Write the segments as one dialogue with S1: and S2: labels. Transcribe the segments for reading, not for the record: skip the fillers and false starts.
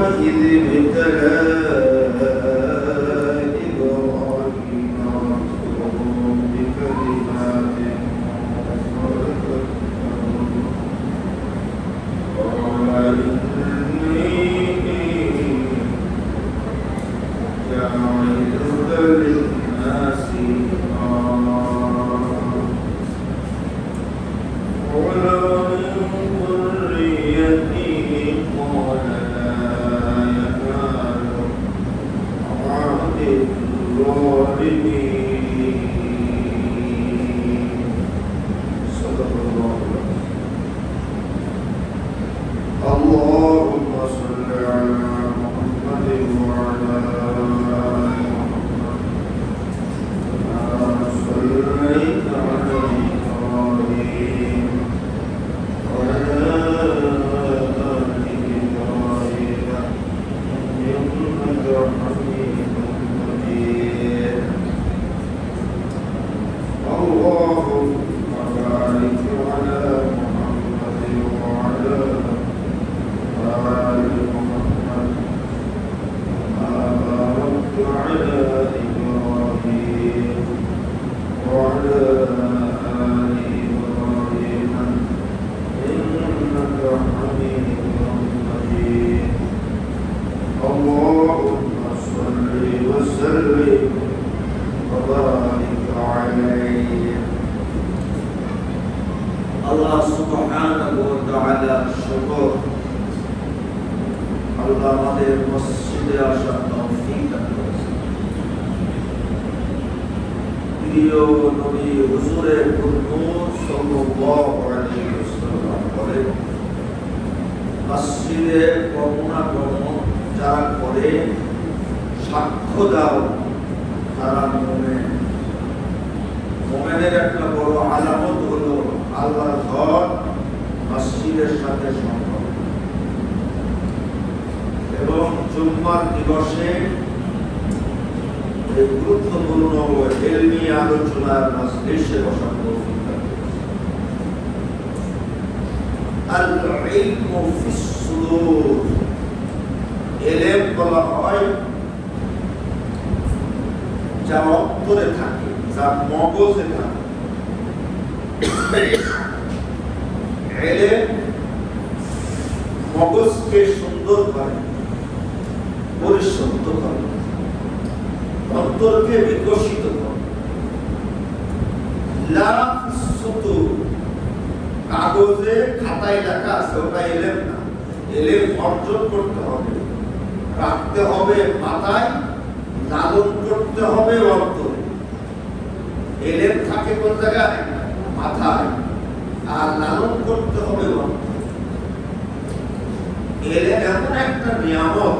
S1: وإذ ابتلى إبراهيم ربه بكلمات قال إني جاعلك للناس إماما قال ومن ذريتي قال لا ينال عهد الظالمين صدق الله العظيم. اللهم صل على محمد وعلى آل محمد كما صليت على إبراهيم وعلى آل إبراهيم إنك حميد مجيد. اللهم بارك على محمد وعلى آل محمد كما باركت على إبراهيم وعلى آل إبراهيم إنك حميد مجيد. اللهم صل وسلم وبارك عليه. আল্লাহ সুবহানাহু ওয়া তাআলা শুকর, আল্লাহ আমাদের মসজিদে আসার তৌফিক দান করেছেন। প্রিয় নবী হুজুরের নূর সাল্লাল্লাহু আলাইহি ওয়াসাল্লাম বলেন, মসজিদে গমনাগমন যারা করে সাক্ষ্য দাও তারা মুমিন। মুমিনের একটা বড় আলামত হলো আল্লাহর ঘর মসজিদের সাথে সম্পর্ক। এবং জুম্মার দিবসে এই গুরুত্বপূর্ণ ইলমি আলোচনার মজলিসে বসার তৌফিক দান করেছেন। আল ইলমু ফিস সুদূর, ইলম বলা হয় যা অন্তরে থাকে, যা মগজে থাকে। ইলম মগজকে সুন্দর করে, পরিশুদ্ধ করে, অন্তরকে বিকশিত করে। লা ফিস সুদূর, কাগজে খাতায় লেখা আছে ওটা ইলম না। ইলম অর্জন করতে হবে, রাখতে হবে মাথায়, লালন করতে হবে অন্তরে। ইলম থাকে কোন জায়গায়? মাথায়। আর লালন করতে হবে অন্তরে। ইলম এমন একটা নিয়ামত,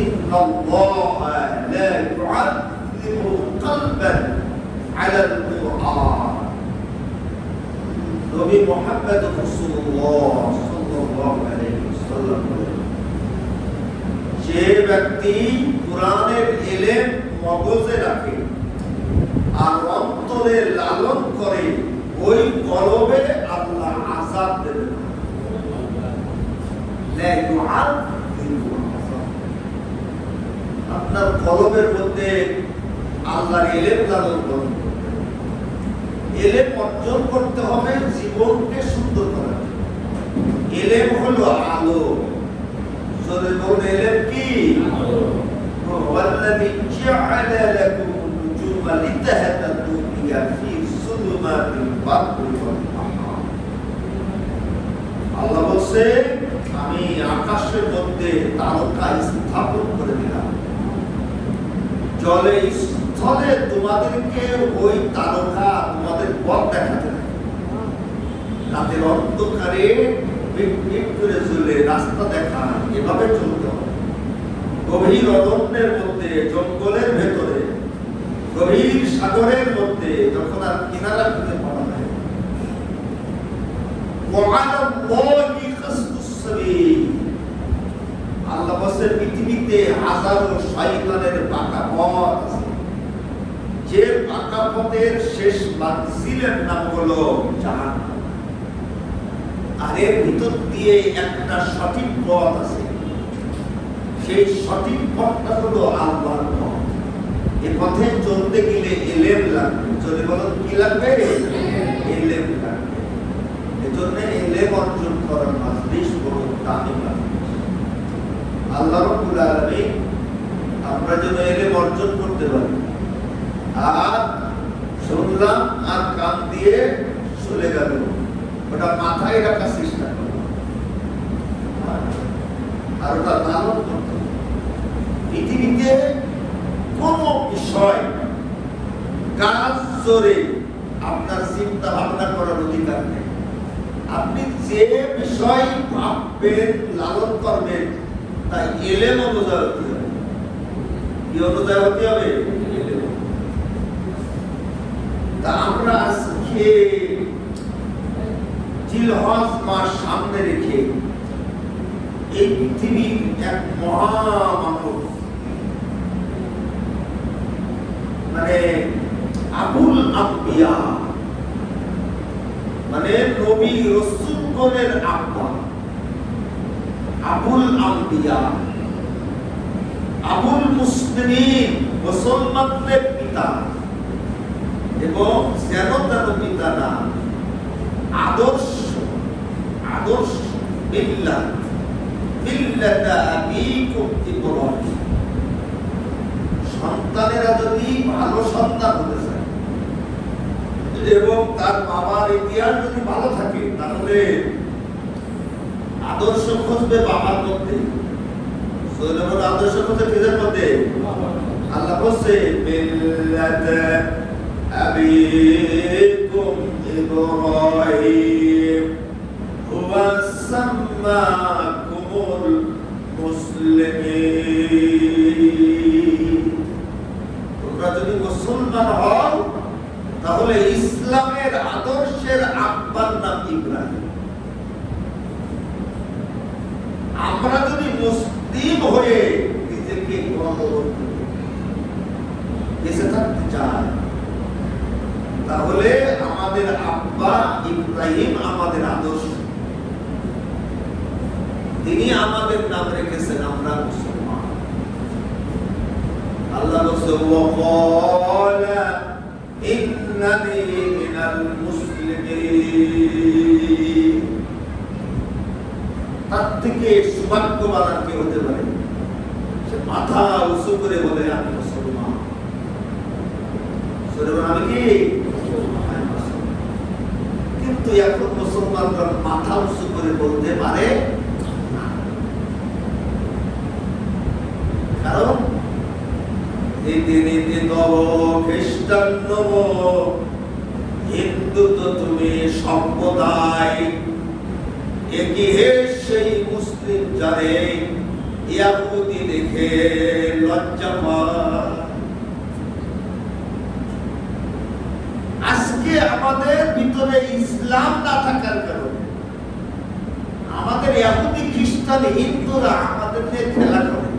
S1: ইন্নাল্লাহা লা ইউআযযিবু কলবান আলাল কুরআন। নবী মুহাম্মদ রাসূলুল্লাহ সাল্লাল্লাহু আলাইহি ওয়াসাল্লাম বলেন, যে ব্যক্তি কোরআনের ইলম মগজে রাখে আর অন্তরে লালন করে, ওই কলবে আল্লাহ আযাব দেবেন। লা ইউআযযিবু আযাব। আপনার কলবের মধ্যে আল্লাহর ইলম লালন করুন। ইলম অর্জন করতে হবে জীবনকে সুন্দর করার জন্য। ইলম হলো আলো। যদি বলুন ইলম কি? আলো। ওয়াল্লাযী জাআলা লাকুম নুজুমা লিতাহতাদু বিহা ফি যুলুমাতিল বাররি ওয়াল বাহর। আল্লাহ বলছে, আমি আকাশের মধ্যে তারকা স্থাপন করে দিলাম, জলে স্থলে তোমাদেরকে ওই তারকা তোমাদের পথ দেখাতে থাকে। রাতের অন্ধকারে মিটমিট করে চলে রাস্তা দেখা, এভাবে চলতে হবে। গভীর অরণ্যের মধ্যে, জঙ্গলের ভেতরে, গভীর সাগরের মধ্যে যখন আর কিনারা খুঁজে পাওয়া যায়, আল্লাহ বলছে পৃথিবীতে হাজারো শয়তানের বাঁকা পথ আছে, যে বাঁকা পথের শেষ মানজিলের নাম হলো জাহান্নাম। আর এর ভিতর দিয়ে একটা সঠিক পথ আছে, সেই সঠিক পথটা হলো আল্লাহর পথ। এই পথে চলতে গেলে ইলম লাগবে। চলে বলো কি লাগবে? ইলম লাগবে। এজন্য ইলম অর্জন করার মাজলিস বড় দামি মাজলিস। আল্লাহ রাব্বুল আলামিন আমরা যেন ইলম অর্জন করতে পারি। আর শুনলাম আর কান দিয়ে চলে গেল, ওটা মাথায় রাখার চেষ্টা করো, আর ওটা লালন করতে। পৃথিবীতে কোন বিষয় কাজ জোরে আপনার চিন্তা ভাবনা করার অধিকার নেই। আপনি যে বিষয় ভাববেন, লালন করবেন, তা ইলম অনুযায়ী হতে হবে। কি অনুযায়ী হতে হবে? তা আমরা আজকে জিলহজ মাস সামনে রেখে এই পৃথিবীর এক মহামানব, মানে আবুল আম্বিয়া, মানে নবী রাসূলগণের আব্বা, আবুল আম্বিয়া, আবুল মুসলিমিন, মুসলমানদের পিতা, এবং যেন তেন পিতা না, আদর্শ আদর্শ মিল্লাত আবিকুম ইব্রাহিম। সন্তানেরা যদি ভালো সন্তান হতে চায় এবং তার বাবার ইতিহাস যদি ভালো থাকে, তাহলে আদর্শ খুঁজবে বাবার মধ্যে। আদর্শ খুঁজে কিসের মধ্যে? আল্লাহ বলছে মিল্লাত আবিকুম ইব্রাহিম হুয়া সাম্মাকুমুল মুসলিমিন। তোমরা যদি মুসলমান হও তাহলে ইসলামের আদর্শের আব্বার নাম ইব্রাহিম। আমরা যদি মুসলিম হয়ে নিজেকে বেঁচে থাকতে চাই, তাহলে আমাদের আব্বা ইব্রাহিম আমাদের আদর্শ, তিনি আমাদের নাম রেখেছেন আমরা মুসলমান। আল্লাহ বলছে ওয়াকালা ইন্নানি মিনাল মুসলিমিন। তার থেকে সৌভাগ্যবান আর কে হতে পারে? সে মাথা উঁচু করে বলে আমি মুসলমান। আমি কি? কিন্তু এখন মুসলমানরা মাথা উঁচু করে বলতে পারে না, কারণ রীতিনীতি নব, খ্রিস্টান নব, হিন্দু তো তুমি সম্প্রদায়, একই হে সেই মুসলিম যারে ইয়াহুদি দেখে লজ্জা পায়। আজকে আমাদের ভিতরে ইসলাম না থাকার কারণে আমাদের ইহুদি, খ্রিস্টান, হিন্দুরা আমাদের নিয়ে খেলা করে,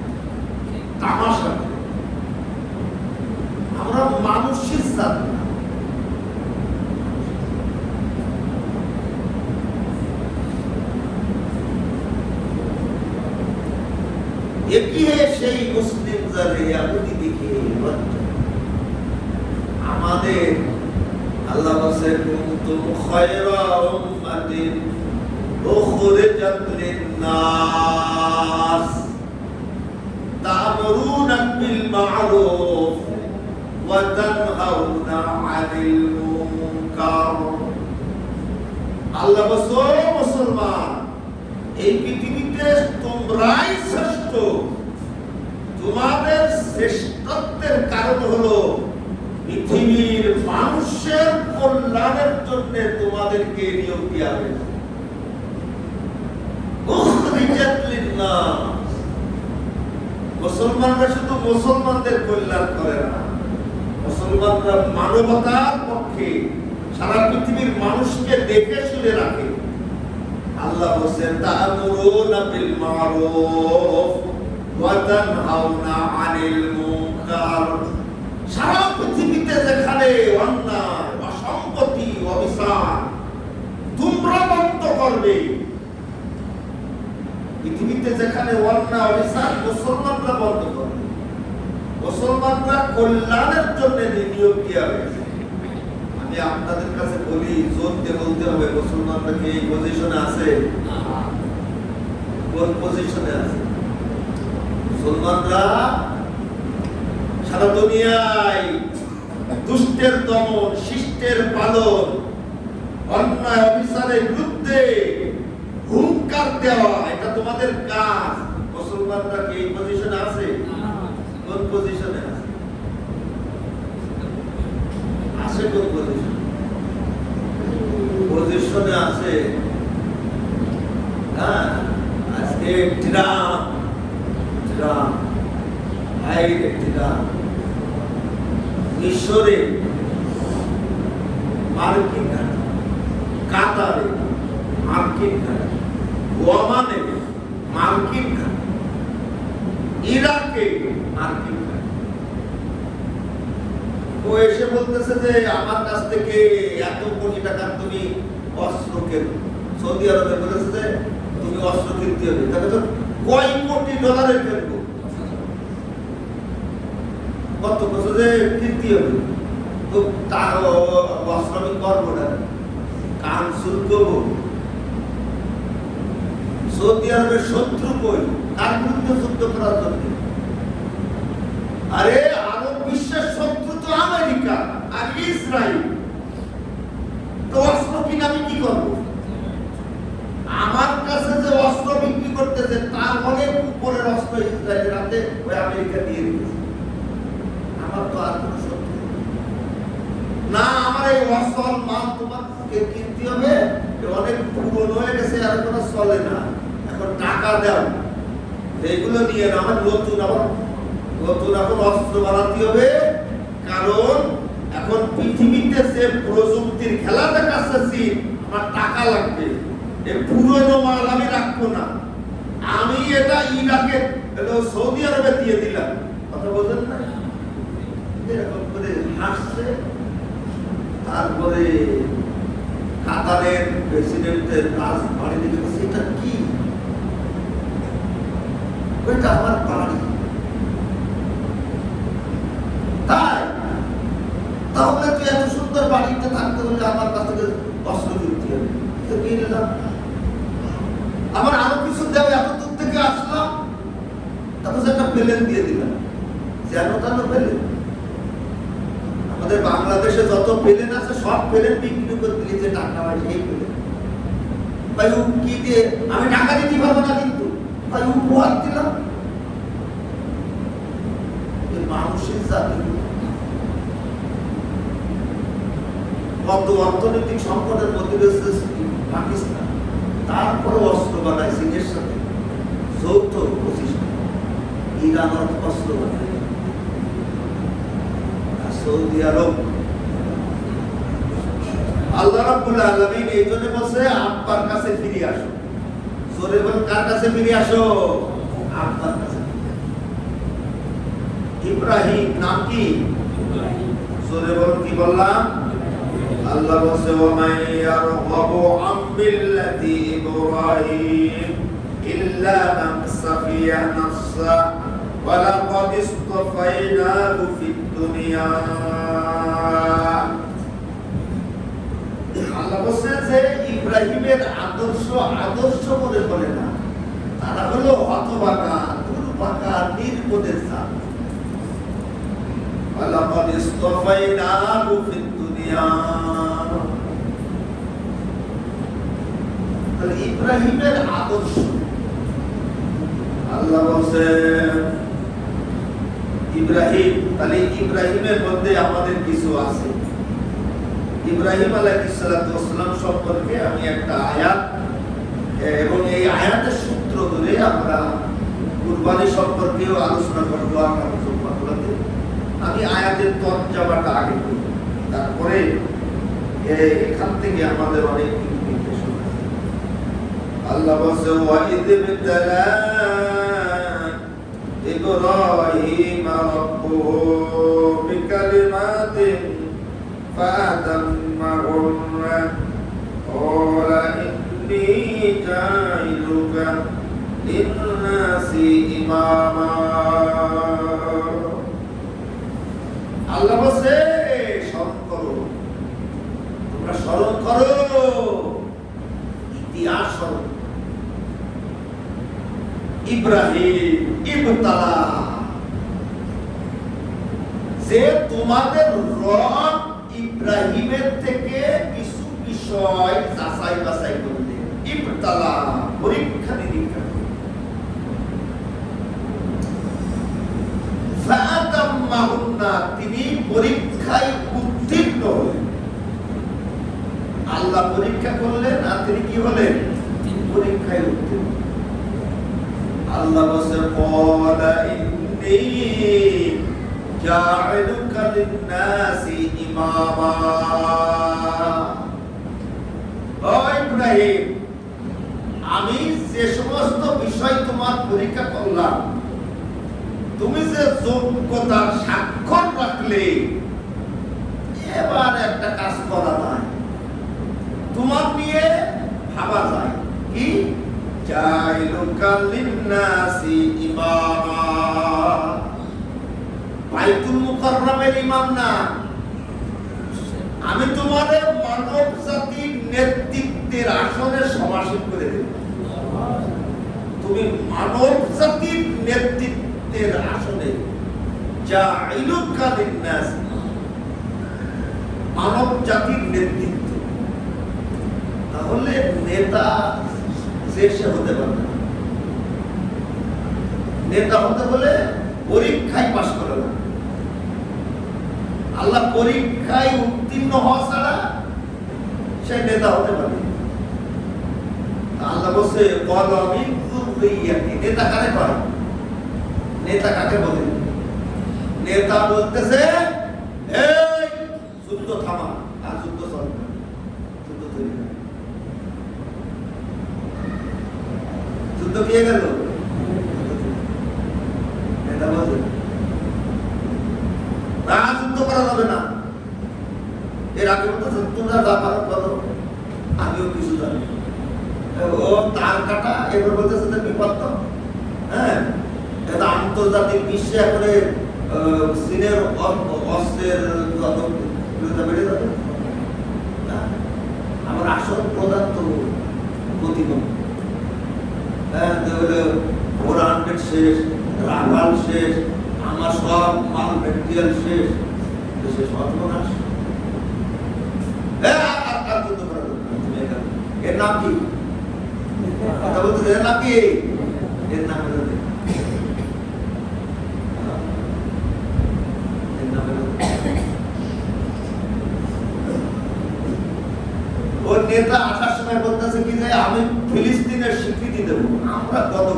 S1: তামাশা করে। আমরা মানুষের জাত না। এগিয়ে সেই মুসলিম যারে ইহুদি দেখে লজ্জা। আমাদের আল্লাহ বলেন কুনতুম খায়রা উম্মাতিন উখরিজাত লিন-নাস তা'মুরুনা বিল মা'রুফ ওয়া তানহাউনা 'আনিল মুনকার। আল্লাহ বলেন মুসলমান, এই পৃথিবীতে তোমরাই শ্রেষ্ঠ। তোমাদের শ্রেষ্ঠত্বের কারণ হলো পৃথিবীর মানুষের কল্যাণের জন্য তোমাদেরকে নিয়োগ দেওয়া হয়েছে। মুসলমানরা শুধু মুসলমানদের কল্যাণ করে না, মুসলমানরা মানবতার পক্ষে সারা পৃথিবীর মানুষকে দেখে শুনে রাখে। আল্লাহ বলেন তা'মুরুনা বিল মা'রুফ ওয়া তানহাউনা 'আনিল মুনকার। সারা পৃথিবীতে যেখানে অন্যায়, অসঙ্গতি, অবিচার তোমরা বন্ধ করবে, পৃথিবীতে যেখানে অন্যায় অবিচার মুসলমানরা বন্ধ করে, মুসলমানরা কল্যাণের জন্য নিয়োগ দেওয়া হয়েছে। আমি আপনাদের কাছে বলি, জোর দিয়ে বলতে হবে, মুসলমানরা কি এই পজিশনে আছে? কোন পজিশনে আছে? মুসলমানরা সারা দুনিয়ায় দুষ্টের দমন, শিষ্টের পালন, অন্যায় অবিচারের বিরুদ্ধে হুঙ্কার দেওয়া, এটা তোমাদের কাজ। মুসলমানরা কি এই পজিশনে আছে? কোন পজিশনে আছে? আছে কোন পজিশনে? পজিশনে আছে। হ্যাঁ, আজকে ট্রাম্প মিশরে মার্কিন ঘাঁটি, কাতারে মার্কিন ঘাঁটি, ওমানে মার্কিন ঘাঁটি, ইরাকে মার্কিন ঘাঁটি। ও এসে বলতেছে যে আমার কাছ থেকে এত কোটি টাকার তুমি অস্ত্র কেন। সৌদি আরবে বলেছে যে তুমি অস্ত্র কিনতে হবে, তাহলে তো কয় কোটি ডলারের কিনবো, কত বছর যে কিনতে হবে, তো তার অস্ত্র আমি করবো না, কান শুল্ক করবো। সৌদি আরবের শত্রু কই? কার বিরুদ্ধে যুদ্ধ করার জন্য? আরে আরব বিশ্বের শত্রু তো আমেরিকা আর ইসরায়েল। তো অস্ত্র কিনে আমি কি করবো? আমার কাছে যে অস্ত্র বিক্রি করতেছে তার অনেক উপরের অস্ত্র ইসরায়েলের হাতে ওই আমেরিকা দিয়ে দিয়েছে। আমার তো আর কোনো শত্রু না। আমার এই অস্ত্র মাল তোমাকে কিনতে হবে, অনেক পুরনো হয়ে গেছে, আর কোনো চলে না, এখন টাকা দাও, এইগুলো নিয়ে না, আমার নতুন এখন অস্ত্র বানাতে হবে। কারণ এখন পৃথিবীতে যে প্রযুক্তির খেলা দেখাচ্ছি, আমার টাকা লাগবে। এই পুরনো মাল আমি রাখবো না, আমি এটা ইরাকে, সৌদি আরবে দিয়ে দিলাম। কথা বলছেন না? এরকম করে হাসছে। তারপরে কাতারের প্রেসিডেন্টের রাজবাড়ি দিকে বলছে, এটা কি? এটা আমার বাড়ি। তাই তাহলে তুই এত সুন্দর বাড়িতে থাকতে হলে আমার কাছ থেকে অস্ত্র কিনতে হবে। তো কিনলাম, আমার আরো কিছু দেওয়া, এত দূর থেকে আসলাম, তারপর একটা প্লেন দিয়ে দিলাম, যেন তেন প্লেন। আমাদের বাংলাদেশে যত প্লেন আছে সব প্লেন বিক্রি করে দিলে যে টাকা হয় সেই প্লেন। ভাই কি দিয়ে আমি টাকা দিতে পারবো না, কিন্তু ভাই উপহার দিলাম। মানুষের জাতি কত অর্থনৈতিক সংকটের মধ্যে রয়েছে পাকিস্তান, তারপরে অস্ত্র বানায় চীনের সাথে যৌথ প্রচেষ্টা, ইরান অস্ত্র বানায়, সৌদি আরব। আল্লাহ রাব্বুল আলামিন এই জন্য বলছে আব্বার কাছে ফিরে আসো। জোরে বল, কার কাছে ফিরে আসো? আব্বার কাছে। ইব্রাহিম নাম কি? জোরে বল, কি বললাম? আল্লাহ বলছে ওয়া মান ইয়ারগহাবু আন মিল্লাতি ইব্রাহিম ইল্লা মান সাফিয়া নাফসা ওয়া লাকাদ ইসতাফাইনাহু ফিদ দুনিয়া। আল্লাহ বলছে যে ইব্রাহিমের আদর্শ মনে করে না, তারা হলো হতভাগা, দুর্ভাগা, নির্বোধের জাত। ওয়া লাকাদ ইসতাফাইনাহু ফিদ দুনিয়া। তাহলে ইব্রাহিমের আদর্শ আল্লাহ বলছে ইব্রাহিম, তাহলে ইব্রাহিমের মধ্যে আমাদের কিছু আছে। ইব্রাহিম আলাইহিস সালাতু ওয়াস সালাম সম্পর্কে আমি একটা আয়াত এবং এই আয়াতের সূত্র ধরে আমরা কুরবানি সম্পর্কেও আলোচনা করব। আমি আয়াতের তরজমাটা আগে করি, তারপরে এখান থেকে আমাদের অনেক ইমপ্লিকেশন আছে। আল্লাহ বলছে ওয়া ইয বিতালা ইব্রাহিম রাব্বুহু বিকালিমাতিন ফাতাম্মাহুন্না ক্বালা ইন্নী জাইলুকা লিন-নাসি ইমামা। আল্লাহ বলছে স্মরণ করো, তোমরা স্মরণ করো, ইতিহাস স্মরণ। ইব্রাহিম ইবতালা, যে তোমাদের রব ইব্রাহিমের থেকে কিছু বিষয় যাচাই বাছাই করলেন। ইবতালা, পরীক্ষা নিরীক্ষা। ফাতাম্মাহুন্না, তিনি পরীক্ষায় উত্তীর্ণ হলেন। আল্লাহ পরীক্ষা করলেন আর তিনি কি হলেন? তিনি পরীক্ষায় উত্তীর্ণ। আল্লাহ বলেন ক্বালা ইন্নী জা'iলুকা লিন-নাসি ইমামা। ও ইব্রাহিম, আমি যে সমস্ত বিষয় তোমার পরীক্ষা করলাম, তুমি যে যোগ্যতার স্বাক্ষর রাখলে, এবার একটা কাজ করা যায়, তোমার নিয়ে ভাবা যায়। কি? জাইলুকা লিন-নাসি ইমামা। বাইতুল মুকাররমের ইমাম না, আমি তোমাদের মানব জাতির নেতৃত্বের আসনে সমাসীন করে দেব। তুমি মানব জাতির নেতৃত্বের আসনে, জাইলুকা লিন-নাসি, মানব জাতির নেতৃত্ব। তাহলে নেতা সে হতে পারবে না। নেতা হতে হলে পরীক্ষায় পাশ করা লাগবে। আল্লাহ পরীক্ষায় উত্তীর্ণ হওয়া ছাড়া সে নেতা হতে পারে। আল্লাহ বলছে নেতা কারে কয়? নেতা কাকে বলে? নেতা বলতেছে এই যুদ্ধ থামা, আর যুদ্ধ চলবে না, যুদ্ধ তৈরি না। যুদ্ধ কে গেল? নেতা বলছে না, যুদ্ধ করা যাবে না। এর আগে বলতেছে তোমরা যা পারো করো, আমিও কিছু জানি। ও তার কাটা, এবার বলতেছে যে বিপদ। হ্যাঁ, এটা আন্তর্জাতিক বিশ্বে এখন চীনের অস্ত্রের জনপ্রিয়তা বেড়ে যাবে। আমার আসল প্রধান তো প্রতিবন্ধী। হ্যাঁ, ওর আনবেট শেষ, রাখাল শেষ, আমার সব মাল মেটেরিয়াল শেষ, শেষ সর্বনাশ। এর নাম কি? কথা বলতে এর নাম কি? এর নাম হলো ওর নেতা আসার সময় বলতেছে কি যে আমি ফিলিস্তিনের স্বীকৃতি দেব। আমরা কত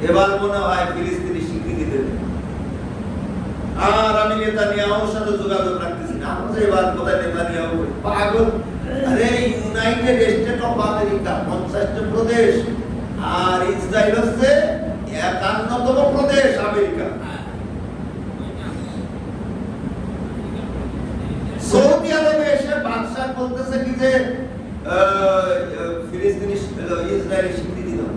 S1: এবার মনে হয় ফিলিস্তিনের স্বীকৃতি দেবে। আর আমি নেতানিয়াহুর সাথে যোগাযোগ রাখতেছি না। আমরা এবার কোথায় নেতানিয়াহু পাগল? আরে ইউনাইটেড স্টেট অফ আমেরিকা 50টা প্রদেশ, আর ইসরায়েল হচ্ছে 51তম প্রদেশ আমেরিকা। সৌদি আরবে এসে বাদশাহ বলতেছে কি যে ফিলিস্তিনি ইসরায়েলি স্বীকৃতি দাও।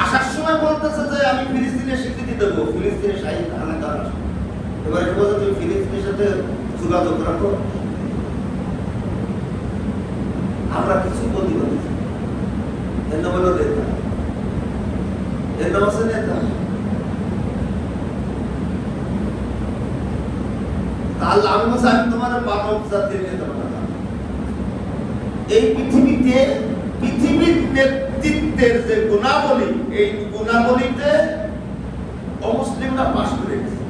S1: আসার সময় বলতেছে যে আমি ফিলিস্তিনের স্বীকৃতি দেবো, ফিলিস্তিনের শাহী হানাদার। এবার বলছে তুমি ফিলিস্তিনের সাথে যোগাযোগ রাখো। আমরা কিছু বলতে পারি। এর নাম হলো নেতা, এর নাম হচ্ছে নেতা। আল্লাহ আমি বলছি আমি তোমার মানব জাতির নেতা বানালাম। এই পৃথিবীতে পৃথিবীর নেতৃত্বের যে গুণাবলী, এই গুণাবলীতে অমুসলিমরা পাশ করে গেছে।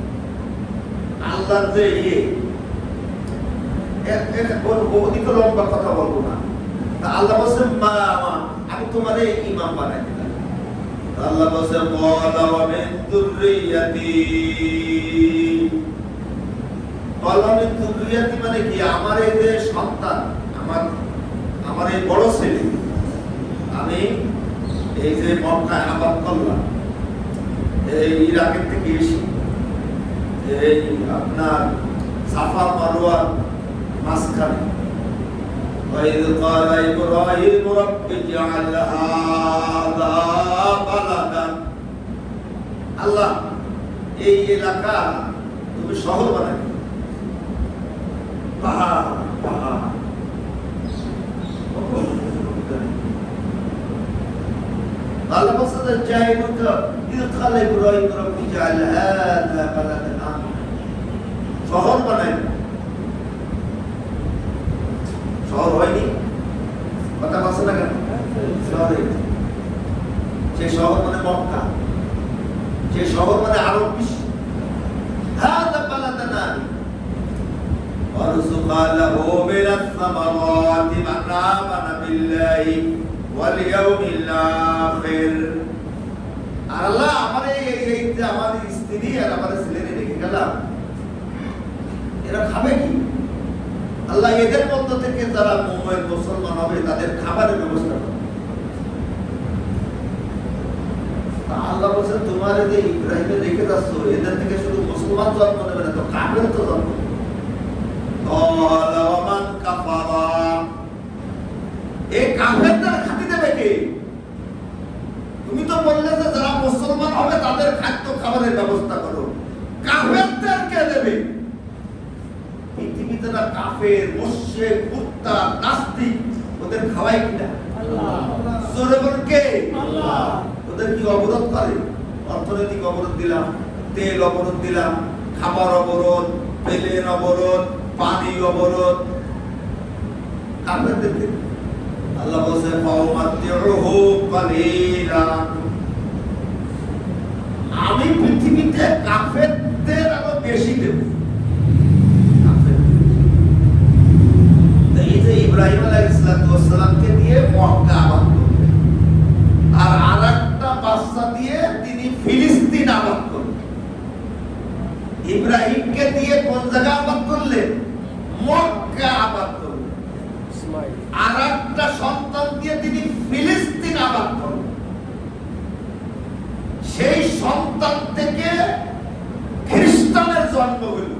S1: আল্লাহর যে অধিক লম্বা কথা বলবো না। আল্লাহ বলছে আমি তোমার ইমাম বানাই দিলাম। আল্লাহ বলছে ক্বালা ওয়া মিন যুররিয়াতি। ক্বালা মিন যুররিয়াতি মানে কি? আমার এই যে সন্তান, আমার এই বড় ছেলে, আমি এই যে মক্কায় আবাদ করলাম, এই ইরাকের থেকে এসে এই আপনার সাফা মারওয়ার মাঝখানে وإذ قال إبراهيم رب اجعل هذا بلدا আল্লাহ এই এলাকা তুমি শহর বানাই পাহাড় পাহাড় আল্লাহ বলছেন জাইনুকা إذ قال إبراهيم رب اجعل هذا بلدا آمنا শহর বানাই শহর হয়নি কথা বলছে না কেন শহরে যে শহর মানে মক্কা যে শহর মানে আরব বিশ্ব هذا بلدنا آمنا وارزق له من الثمرات من آمن بالله واليوم الآخر আল্লাহ আমার এই যে আমাদের স্ত্রী আর আমাদের ছেলেকে রেখে গেলাম এরা খাবে কি আল্লাহ এদের মধ্য থেকে যারা মুমিন মুসলমান হবে তাদের খাবারের ব্যবস্থা করবে আল্লাহ বলছেন তোমার যে ইব্রাহিমে রেখে যাচ্ছ এদের থেকে শুধু মুসলমান জন্ম নেবে না তো কাফের তো জন্ম ওমান কাফারা এই কাফেরদের খাতি দেবে কে তুমি তো বললে যে যারা মুসলমান হবে তাদের খাদ্য খাবারের ব্যবস্থা করো কাফেরদের কে দেবে পৃথিবীতে না কাফের মুশরিক কুত্তা নাস্তিক ওদের খাওয়াই কিনা আল্লাহ জোরে বল কে আল্লাহ ওদের কি অবরোধ করে অর্থনৈতিক অবরোধ দিলাম তেল অবরোধ দিলাম খাবার অবরোধ তেলের অবরোধ পানি অবরোধ কাফেরদের আল্লাহ বলছে ফাওমাতিউহু কালিলা আমি পৃথিবীতে কাফেরদের আরো বেশি দেব এই যে ইব্রাহিম আলাইহিস সালামকে দিয়ে মক্কা আবাদ করলেন আর আরেকটা বাচ্চা দিয়ে তিনি ফিলিস্তিন আবাদ করলেন ইব্রাহিমকে দিয়ে কোন জায়গা আবাদ করলেন মক্কা আবাদ করলেন আর একটা সন্তান দিয়ে তিনি ফিলিস্তিন আবাদ করলেন সেই সন্তান থেকে খ্রিস্টানের জন্ম হইল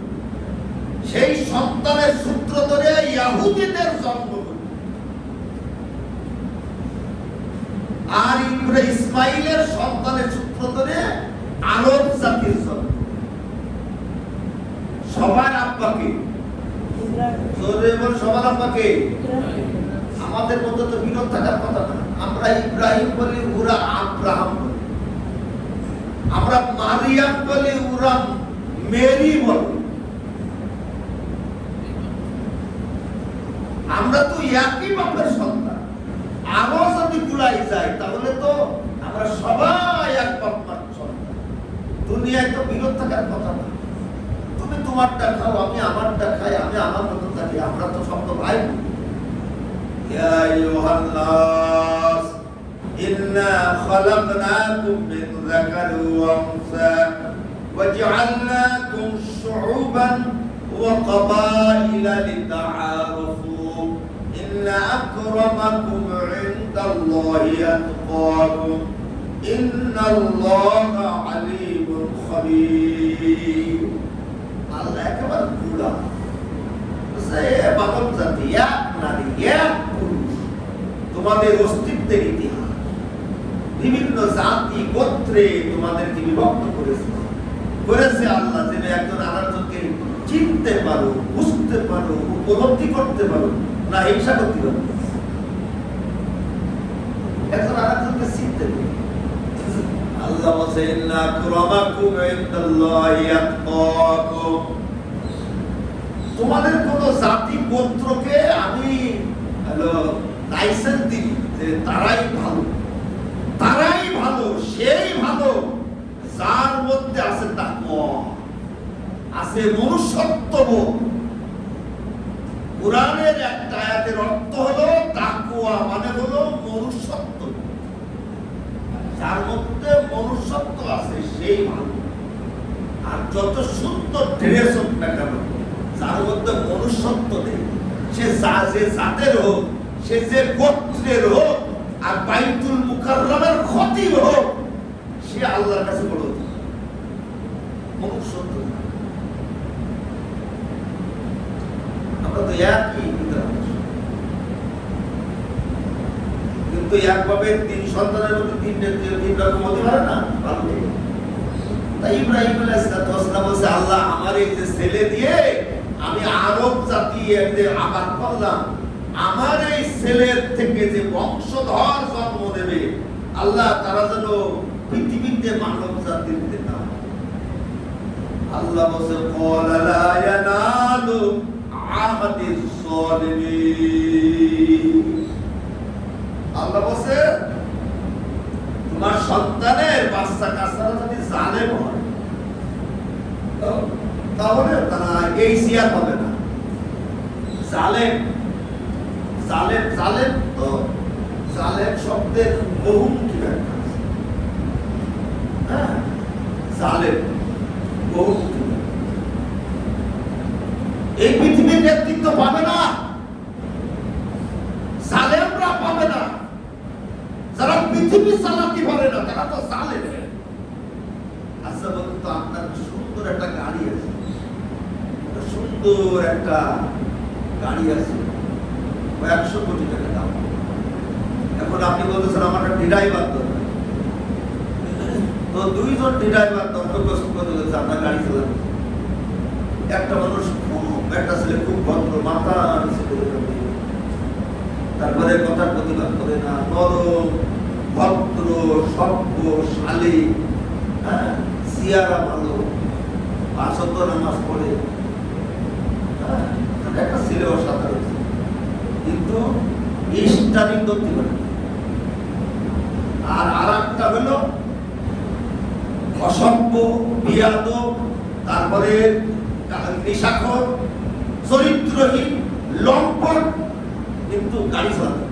S1: সেই সন্তানের সূত্র ধরে ইহুদিদের জন্ম হইল আর ইসমাইলের সন্তানের সূত্র ধরে আরব জাতির জন্ম সবার আব্বাকে সবার আব্বাকে আমাদের মধ্যে তো বিরোধ থাকার কথা না আমরা ইব্রাহিম বলি ওরা আব্রাহাম বলি আমরা মারিয়াম বলি ওরা মেরি বলি আমরা তো একই বাপের সন্তান আরো যদি গুলাই যায় তাহলে তো আমরা সবাই এক বাপমার সন্তান দুনিয়ায় তো বিরোধ থাকার কথা না তুমি তোমারটা খাও আমি আমারটা খাই আমি আমার মতো থাকি আমরা তো সব তো ভাই ইয়া আইয়ুহান নাস ইন্না খালাকনাকুম মিন যাকারি ওয়া উনসা ওয়াজআলনাকুম শুউবান ওয়া ক্বাবাইলা লিতাআরাফু ইন্না আকরামাকুম ইনদাল্লাহি আতকাকুম ইন্নাল্লাহা আলীমুন খাবীর আল্লাহ একেবারে পুরা মানব জাতি এক নারী এক পুরুষ তোমাদের অস্তিত্বের ইতিহাস বিভিন্ন জাতি গোত্রে তোমাদেরকে বিভক্ত করেছে আল্লাহ যেন একজন আরেকজনকে চিনতে পারো বুঝতে পারো উপলব্ধি করতে পারো না হিংসা করতে পারো একজন আরেকজনকে চিনতে পারো আল্লাহ বলেন ইন্না আকরামাকুম ইনদাল্লাহি আতকাকুম তোমাদের কোন জাতি গোত্রকে আমি লাইসেন্স দিই যে তারাই ভালো সেই ভালো যার মধ্যে আছে তাকওয়া আছে মনুষ্যত্ববোধ কোরআনের একটা আয়াতের অর্থ হলো তাকওয়া মানে হলো মনুষ্যত্ব যার মধ্যে মনুষ্যত্ব আছে সেই ভালো আর যত সুন্দর ড্রেস হোক না কেন যার মধ্যে মনুষ্যত্ব নেই সে যে জাতের হোক সে যে গোত্রের হোক আর বাইতুল মুকাররমের খতিব হোক সে আল্লাহর কাছে বড় মনুষ্যত্ব আমরা তো একই কিন্তু একভাবে 3 সন্তানের মধ্যে 3 রকম হতে পারে না। তাই ইব্রাহিম আলাইহিস সালাম বলছে, আল্লাহ আমার এই যে ছেলে দিয়ে আমি আরব জাতি এর আবাদ করলাম, আমার এই ছেলের থেকে যে বংশধর জন্ম দেবে আল্লাহ তারা যেন পৃথিবীতে মানব জাতির নেতা। আল্লাহ বলছে ক্বালা লা ইয়ানালু আহাদিস সালিমিন। আল্লাহ বলছে তোমার সন্তানের বাচ্চা কাচ্চারা যদি জালেম হয় তাহলে তারা এই সিয়ার হবে না। জালেম জালেম জালেম তো জালেম শব্দের বহুমুখী ব্যাখ্যা আছে। হ্যাঁ, জালেম বহুমুখী। এই পৃথিবীর নেতৃত্ব পাবে না, জালেমরা পাবে না। যারা পৃথিবী চালাতে পারে না তারা তো জালেম। আচ্ছা বলুন তো, আপনার সুন্দর একটা গাড়ি আছে, সুন্দর একটা গাড়ি আছে, 100 কোটি টাকা দাম। এখন আপনি বলতেছেন আমার একটা ড্রাইভার দরকার, তো 2 জন ড্রাইভার দরখাস্ত করে দিয়েছে আপনার গাড়ি চালাবে। একটা মানুষ একটা ছেলে খুব ভদ্র, মাথা নিচে করে থাকে, তারপরে কথার প্রতিবাদ করে না, নরম ভদ্র সভ্য শালী, হ্যাঁ, সিয়ারা ভালো, 5 ওয়াক্ত নামাজ পড়ে, হ্যাঁ, একটা ছেলে অসাধারণ, কিন্তু স্টারিং করতে পারে। আর একটা হলো অসভ্য, বিয়াদব, তারপরে নেশাখোর, চরিত্রহীন, লম্পট, কিন্তু গাড়ি চালাতে,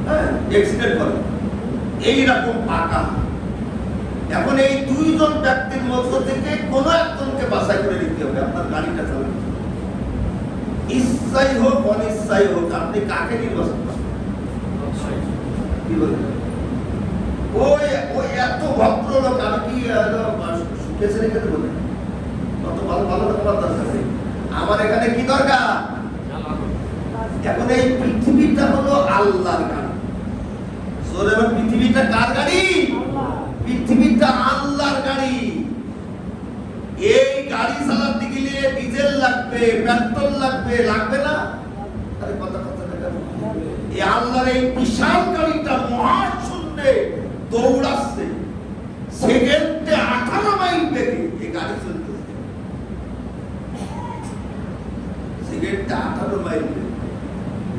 S1: হ্যাঁ, অ্যাক্সিডেন্ট করে, এইরকম পাকা। এখন এই 2 জন ব্যক্তির মধ্য থেকে কোন একজনকে বাছাই করে নিতে হবে আপনার গাড়িটা চালাতে। ইচ্ছাই হোক অনিচ্ছাই হোক, আপনি কাকে নির্বাচন করবেন? কি বলেন? ওই এত ভদ্রলোক, আমি কি সুখেছে রেখে দেবো? কত ভালো ভালো তোমার দরকার, আমার এখানে কি দরকার? এখন এই পৃথিবীটা হলো আল্লাহর গাড়ি। পৃথিবীটা কার গাড়ি? পৃথিবীটা আল্লাহর গাড়ি। এই গাড়ি চালাতে গেলে ডিজেল লাগবে, পেট্রোল লাগবে, লাগবে না? আরে কথা এই আল্লাহর এই বিশাল গাড়িটা মহাশূন্যে দৌড়াচ্ছে, সেকেন্ডে 18 মাইল বেগে এই গাড়ি চলতেছে, সেকেন্ডে 18 মাইল বেগে।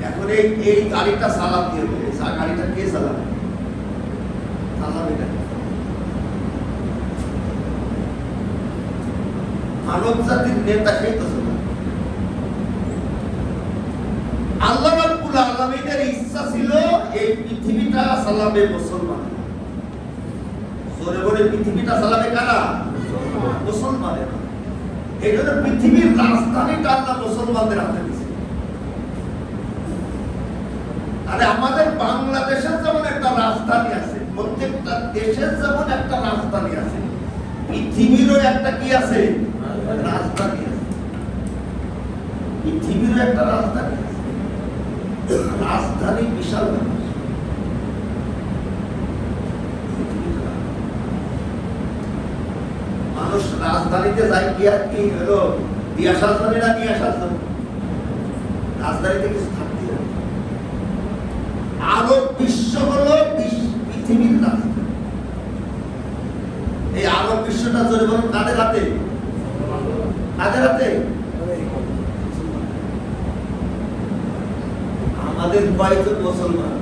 S1: এখন এই গাড়িটা চালাতে হবে, গাড়িটা কে চালাবে? চালাবে না মানব জাতির নেতা, সেই তো চালাবে। আল্লাহ রাব্বুল আলামিনের ইচ্ছা ছিল এই পৃথিবীটা চালাবে মুসলমান। জোরে বলে পৃথিবীটা চালাবে কারা? মুসলমানেরা। এই জন্য পৃথিবীর রাজধানীটা আল্লাহ মুসলমানদের হাতে দিয়েছে। আরে আমাদের বাংলাদেশের যেমন একটা রাজধানী আছে, প্রত্যেকটা দেশের যেমন একটা রাজধানী আছে, পৃথিবীরও একটা কি আছে? রাজধানী আছে। পৃথিবীরও একটা রাজধানী আছে। রাজধানী বিশাল ব্যাপার। মানুষ রাজধানীতে যায় কি আর কি হলো? দিয়ে আসার জন্য না নিয়ে আসার জন্য? রাজধানীতে কিছু থাকতে হবে। আরব বিশ্ব হলো পৃথিবীর রাজধানী। এই আরব বিশ্বটা জোরে বলুন কাদের হাতে? কাদের হাতে? আমাদের কয়েকজন মুসলমান।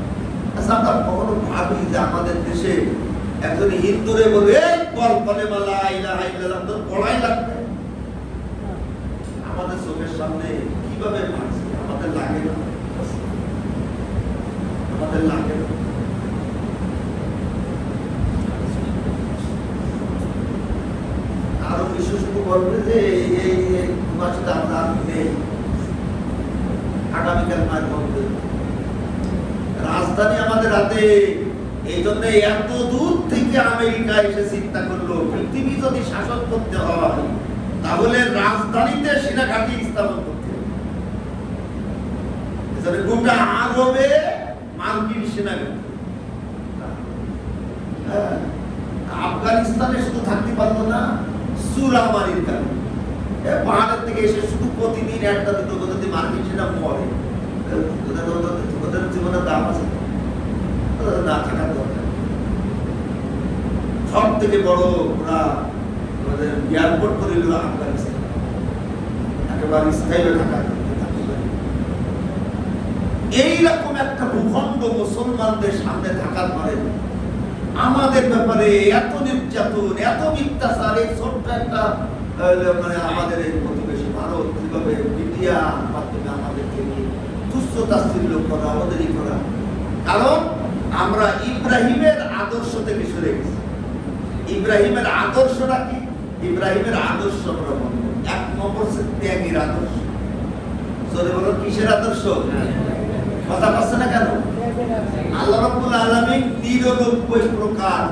S1: আচ্ছা, আমরা কখনো ভাবি যে আমাদের দেশে একজন হিন্দুরে বলবে বল কলেমা লা ইলাহা ইল্লাল্লাহ, তোর পড়াই লাগবে? আমাদের চোখের সামনে কিভাবে মারছে, আমাদের লাগে না? আমাদের লাগে না? আরো বিশেষ বলবে যে এই মাসটা আমরা নেই, আগামীকাল মাস বলবে। রাজধানী আমাদের হাতে। এই জন্য এত দূর থেকে আমেরিকা এসে চিন্তা করলো পৃথিবী যদি শাসন করতে হয় তাহলে রাজধানীতে সেনাঘাঁটি স্থাপন করতে হবে। গোটা আরবে মার্কিন সেনাবাহিনী, আফগানিস্তানে শুধু থাকতে পারলো না সুরামারির কারণে। পাহাড়ের থেকে এসে শুধু প্রতিদিন একটা দুটো যদি মার্কিন সেনা মরে, ওদের জীবনের দাম আছে না, থাকার দরকার। সব থেকে বড় ওরা আমাদের এয়ারপোর্ট করে দিল আফগানিস্তান, একেবারে স্থায়ী থাকা। এইরকম একটা ভূখণ্ড মুসলমানদের সামনে থাকার পরে আমাদের ব্যাপারে এত নির্যাতন, এত মিথ্যাচার, এই ছোট্ট একটা মানে আমাদের এই প্রতিবেশী ভারত কিভাবে মিডিয়া মাধ্যমে আমাদেরকে তুচ্ছ তাচ্ছিল্য করা, আমাদেরই করা। কারণ আমরা ইব্রাহিমের আদর্শ থেকে সরে গেছি। ইব্রাহিমের আদর্শটা কি? ইব্রাহিমের আদর্শ আমরা বলবো এক নম্বর ত্যাগের আদর্শ। যদি বলো কিসের আদর্শ? কথা পাচ্ছে না কেন? আল্লাহ রাব্বুল আলামিন ৯৯ প্রকার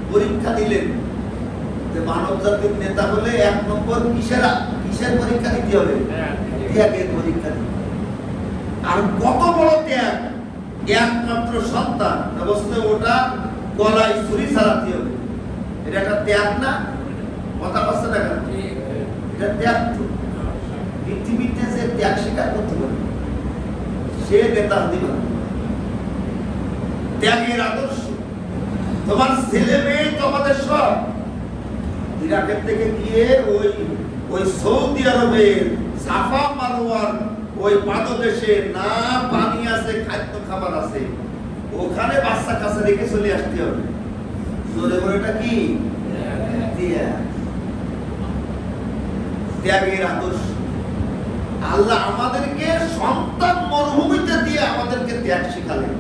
S1: পরীক্ষা দিলেন যে মানব জাতির নেতা হলে এক নম্বর কিসের পরীক্ষা দিতে হবে? ত্যাগের পরীক্ষা দিতে। আর কত বড় ত্যাগ! একমাত্র সন্তান অবস্থায় ওটা গলায় ছুরি চালাতে হবে। এটা একটা ত্যাগ না? কথা পাচ্ছে না কেন? এটা ত্যাগ। তো পৃথিবীতে যে ত্যাগ স্বীকার করতে পারে সে নেতা হতে পারে। ত্যাগের আদর্শ। তোমার ছেলে মেয়ে তোমাদের সব ইরাকের থেকে গিয়ে ওই সৌদি আরবের সাফা মারওয়ার ওই পাদদেশে না পানি আছে, খাদ্য খাবার আছে, ওখানে বাচ্চা কাছে রেখে চলে আসতে হবে। জোরে বলে এটা কি? ত্যাগের আদর্শ। আল্লাহ আমাদেরকে সন্তান মরুভূমিতে দিয়ে আমাদেরকে ত্যাগ শিখালেন।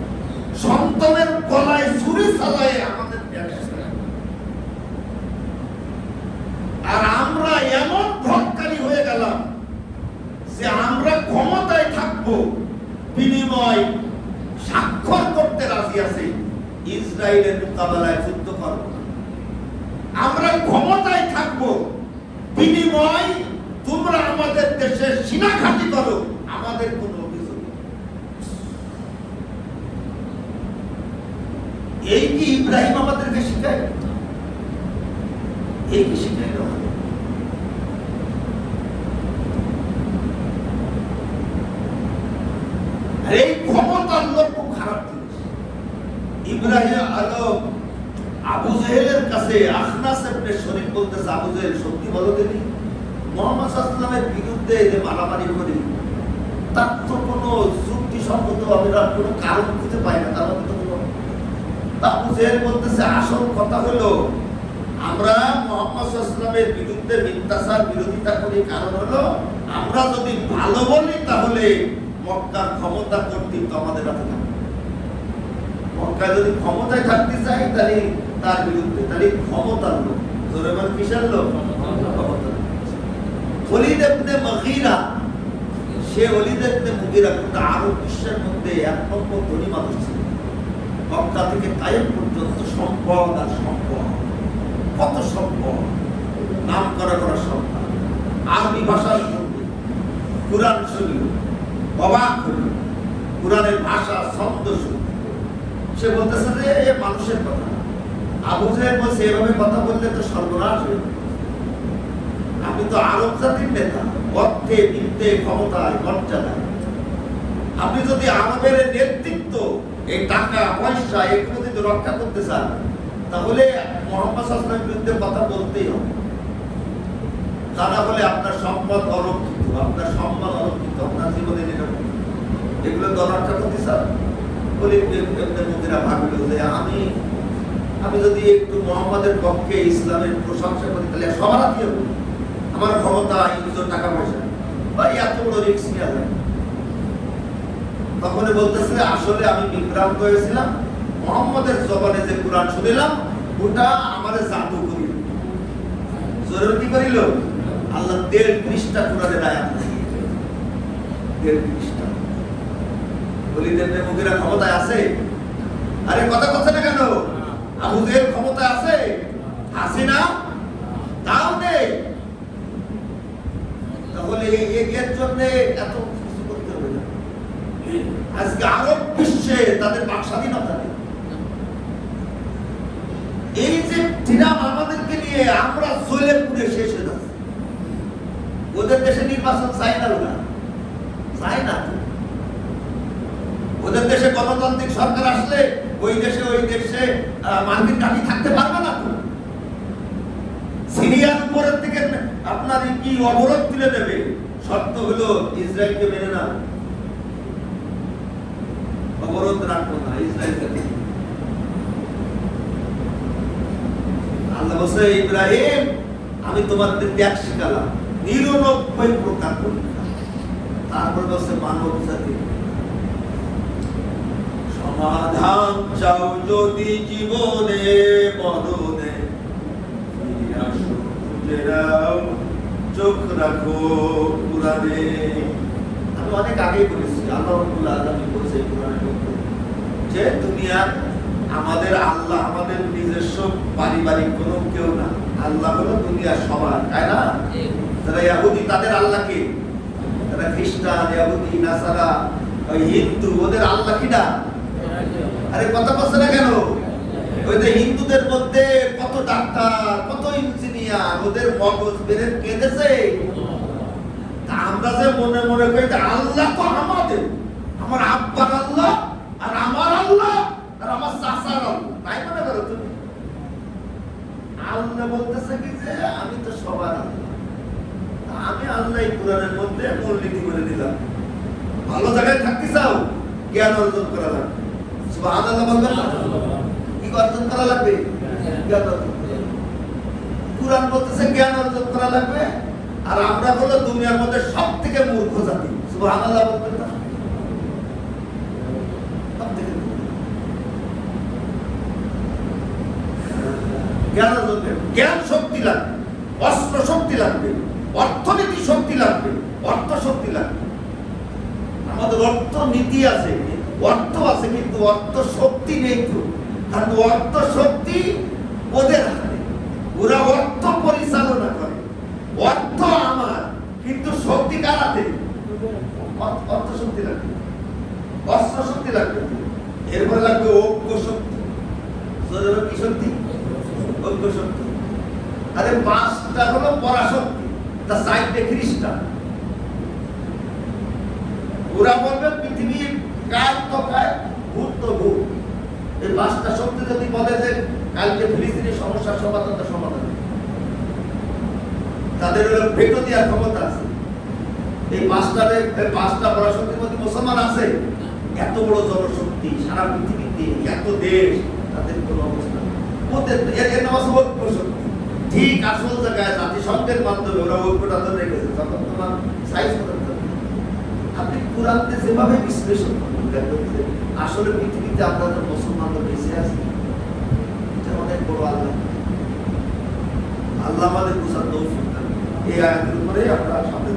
S1: সন্তানের গলায় ছুরি চালায় আমাদের ত্যাগ শিখালেন। আর আমরা এমন ভটকারী হয়ে গেলাম যে আমরা ক্ষমতায় থাকবো, বিনিময় স্বাক্ষর করতে রাজি আছি ইসরায়েলের মোকাবেলায় যুদ্ধ করব না। আমরা ক্ষমতায় থাকবো, বিনিময় তোমরা আমাদের দেশে সিনা ঘাঁটি করো, আমাদের কোনো অভিযোগ নেই। এই কি ইব্রাহিম আমাদেরকে শিখায়? এই কি শিখায় না? এই ক্ষমতার লোক খুব খারাপ জিনিস। ইব্রাহিম আবু জেহেলের কাছে আখনাস ইবনে শরীক বলতেছে, আবু জেহেল সত্যি বলো দেখি, মুহাম্মদ সাল্লাল্লাহু আলাইহি ওয়াসাল্লামের বিরুদ্ধে যে মারামারি করি তার তো কোনো যুক্তিসঙ্গত হবে না, কোনো কারণ খুঁজে পায় না। তার মধ্যে কোনো আবু জেহেল বলতেছে আসল কথা হলো আমরা মুহাম্মদ সাল্লাল্লাহু আলাইহি ওয়াসাল্লামের বিরুদ্ধে মিথ্যাচার বিরোধিতা করি, কারণ হলো আমরা যদি ভালো বলি তাহলে মক্কার ক্ষমতা কর্তৃত্ব আমাদের হাতে থাকবে। মক্কায় যদি ক্ষমতায় থাকতে চাই তাহলে তার বিরুদ্ধে, তাহলে ক্ষমতার লোক। জোরে বল কিসের লোক? ক্ষমতার। ওলীদ ইবনে মুগীরা, সে ওলীদ ইবনে মুগীরা কিন্তু আরব বিশ্বের মধ্যে এক নম্বর ধনী মানুষ ছিল। মক্কা থেকে তায়েফ পর্যন্ত সম্পদ আর সম্পদ, কত সম্পদ, নাম করা সম্পদ। আরবি ভাষা শুনবে, কুরআন শুনবে, অবাক হল, কুরআনের ভাষা শব্দ শুনবে। সে বলতেছে যে এ মানুষের কথা। আবু জেহেল বলছে এভাবে কথা বললে তো সর্বনাশ হয়ে যাবে। আপনি তো আরব জাতির নেতা, অর্থে, বিত্তে, ক্ষমতায়, মর্যাদায়। আপনি যদি আরবের নেতৃত্ব, এই টাকা পয়সা এগুলো যদি রক্ষা করতে চান তাহলে মুহাম্মদ সাল্লাল্লাহু আলাইহি ওয়াসাল্লামের বিরুদ্ধে কথা বলতেই হবে। তা না হলে আপনার সম্পদ অরক্ষিত, আপনার সম্মান অরক্ষিত, আপনার জীবনে নিরাপদ। এগুলো তো রক্ষা করতে চান। ওলীদ ইবনে মুগীরা ভাবিল যে আমি যদি একটু মুহাম্মাদের পক্ষে ইসলামের প্রশংসা করি তাহলে সবার হাতে হবে, আমার ক্ষমতা, ইজ্জত, টাকা পয়সা, ভাই এত বড় রিস্ক নেওয়া যায়। তখন বলতেছে আসলে আমি বিভ্রান্ত হয়েছিলাম, মুহাম্মাদের জবানে যে কুরআন শুনলাম ওটা আমাদের জাদু করিল। জোরে কি করিল? আল্লাহ ১.৫ পৃষ্ঠা কুরআনের আয়াত, ১.৫ পৃষ্ঠা। ওলীদ ইবনে মুগীরা ক্ষমতায় আছে? আরে কথা কথা না কেন? আবু জেহেল ক্ষমতায় আছে? হাসিনা তাও নেই। তাহলে এর জন্য এত কিছু করতে হবে না। আজকে আরব বিশ্বে তাদের বাক স্বাধীনতা নেই। এই যে ফ্রিডম আমাদেরকে নিয়ে আমরা জ্বলে পুড়ে শেষ হয়ে যাচ্ছি। ওদের দেশে নির্বাচন চাই না, ওরা চাই না। ওদের দেশে গণতান্ত্রিক সরকার আসলে ওই দেশে মার্কিন ঘাঁটি থাকতে পারবে না তো। সিরিয়ার উপরের দিকে আপনার কি অবরোধ তুলে দেবে, শর্ত হলো ইসরায়েলকে মেনে না, অবরোধ রাখবো না ইসরায়েলকে। আল্লাহ বলছে, ইব্রাহিম আমি তোমাদের ত্যাগ শিখালাম 99 প্রকার পরীক্ষা। তারপর বলছে মানব জাতি সমাধান চাও যদি জীবনে মরণে, চোখ রাখো কুরআনে। আমি অনেক আগেই বলেছি, আল্লাহ রাব্বুল আলামিন বলেছে কুরআনের মধ্যে যে দুনিয়া আমাদের আল্লাহ, আমাদের নিজস্ব পারিবারিক কোনো কেউ না। আল্লাহ হলো দুনিয়ার সবার, তাই না? যারা ইহুদি তাদের আল্লাহ কে? যারা খ্রিস্টান, ইহুদি, নাসারা, হিন্দু, ওদের আল্লাহ কিনা? আরে কথা বলছে না কেন? ওই যে হিন্দুদের মধ্যে কত ডাক্তার, কত ইঞ্জিনিয়ার, ওদের মগজ বেড়ে কেঁদেছে। আমরা যে মনে মনে করি আল্লাহ তো আমাদের, আমার আব্বার আল্লাহ আর আমার আল্লাহ আর আমার চাচার আল্লাহ, তাই মনে করো তুমি? আল্লাহ বলতেছে কি যে আমি তো সবার আল্লাহ। আমি আল্লাহ কোরআনের মধ্যে মূলনীতি বলে দিলাম। ভালো জায়গায় থাকতে চাও, জ্ঞান অর্জন করা লাগবে। সুবহানাল্লাহ বলবেন না? কি অর্জন করা লাগবে? জ্ঞান অর্জন। কুরআন বলতেছে জ্ঞান অর্জন করা লাগবে। আর আমরা হলো দুনিয়ার মধ্যে সবথেকে মূর্খ জাতি। সুবহানাল্লাহ বলবেন না? সবথেকে জ্ঞান অর্জন, জ্ঞান শক্তি লাগবে, অস্ত্র শক্তি লাগবে, অর্থনীতি শক্তি লাগবে, অর্থ শক্তি লাগবে। আমাদের অর্থনীতি আছে, অর্থ আছে, কিন্তু অর্থ শক্তি নেই তো। কারণ অর্থ শক্তি ওদের হাতে, ওরা অর্থ পরিচালনা করে। অর্থ আমার, কিন্তু শক্তি কার হাতে? অর্থ শক্তি লাগবে, অস্ত্র শক্তি লাগবে, এরপরে লাগবে ঐক্য শক্তি। কি শক্তি? ঐক্য শক্তি। আরে পাঁচটা হলো পরাশক্তি, তা চারটে খ্রিস্টান। ওরা বলবে পৃথিবীর কার তো কায়, ভূত তো ভূত। এই পাঁচটা শক্তি যদি বলে যে কালকে ফিলিস্তিনের সমস্যার সমাধান, তাদের ভেটো দেওয়ার ক্ষমতা আছে। এই পাঁচটা পরাশক্তির মধ্যে মুসলমান আছে। এত বড় জনশক্তি সারা পৃথিবীতে, এত দেশ, তাদের কোনো অবস্থা এর নাম আছে ঐক্য শক্তি। ঠিক আসল জায়গায় জাতিসংঘের মাধ্যমে ওরা ঐক্যটা ধরে রেখেছে। তখন তোমার সাইজ করতে হবে। আপনি কোরআনকে যেভাবে বিশ্লেষণ করবেন, দেখবেন যে আসলে পৃথিবীতে আপনাদের মুসলমানরা বেঁচে আছে। এটা অনেক বড় আল্লাহ। আল্লাহ আমাদের বুঝার তৌফিক দান। এই আয়াতের উপরে আমরা সামনে